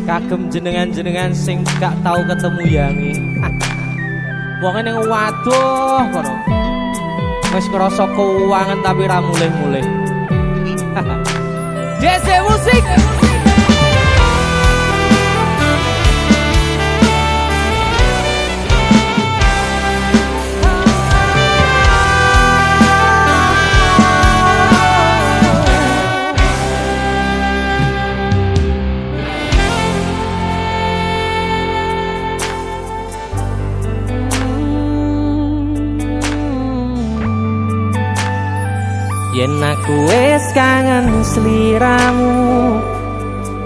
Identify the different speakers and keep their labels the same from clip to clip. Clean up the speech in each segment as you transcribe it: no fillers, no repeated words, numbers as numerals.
Speaker 1: Kagem jenengan-jenengan sing gak tau ketemu yangi. Wong ning waduh kono. Wis ngrasa keuangan tapi ra mulih-mulih. DC Musik. Yen aku wis kangen sliramu,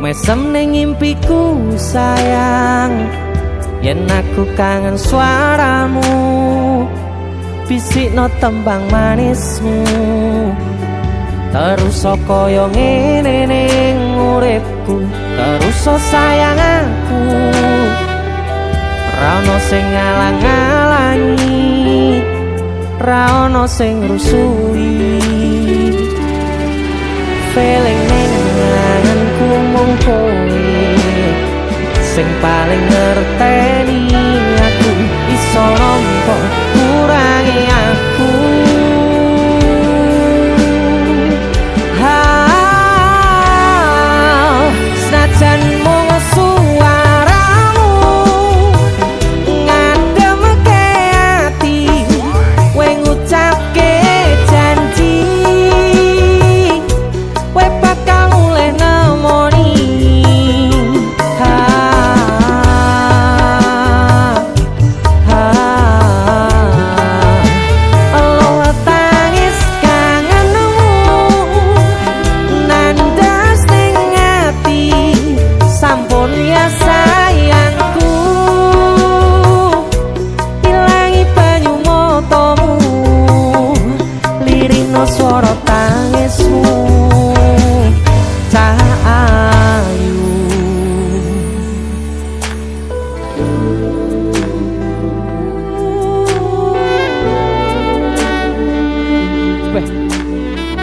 Speaker 1: mesem ning impiku sayang. Yen aku kangen suaramu, bisikno tembang manismu. Terus kaya ngene ning uripku, terus sayang aku. Ra ono sing ngalang-alangi, ra ono sing rusui. Feeling ning ngangenku mung kowe sing paling ngerteni aku. Iso nampa kurangi aku. Senajan mung suaramu ngademke ati, kowe ngucapke janji kowe bakal mulih nemoni. Allah tangis kangenmu nandas ning ati, sampun ya sayangku. Ilangi banyu matamu, lirino swara tangismu. Cahayu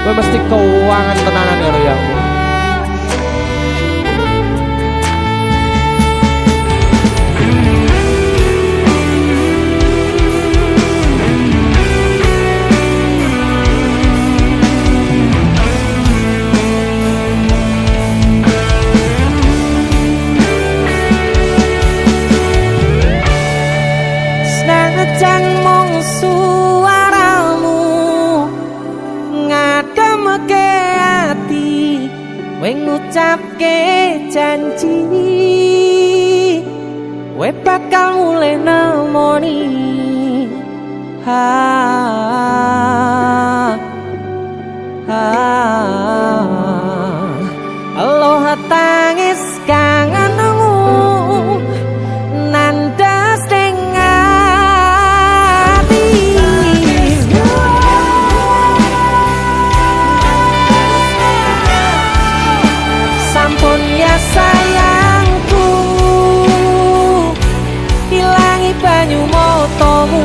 Speaker 1: Gue mesti keuangan tenanan ya Royangmu. Senajan mung suaramu ngademke ati, kowe ngucapke janji kowe bakal mulih nemoni. Allah tangis kangenmu nandas ning ati, sampun ya sayangku. Ilangi banyu matamu,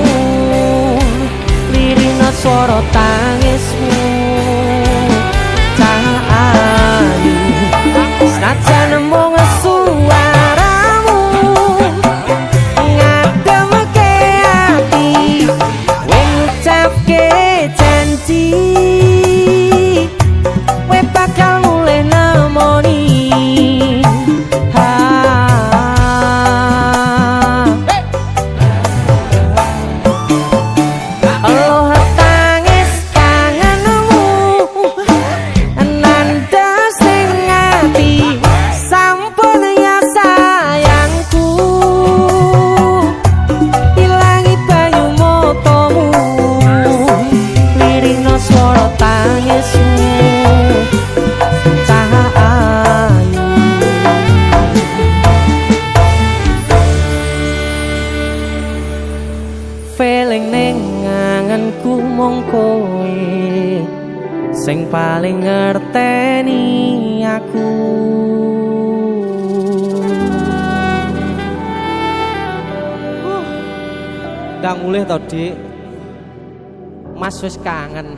Speaker 1: lirina swara tangismu. Cahayu senajan mung suaramu ngademke ati, kowe ngucapke janji kowe bakal mulih nemoni. Allah tangis kangenmu nandas ning ati, sampun ya sayangku. Ilangi banyu matamu, lirino swara tangismu. Cahayu feeling ning ngangenku mung kowe sing paling ngerteni aku. Ndang mulih to, Dik. Mas wis kangen.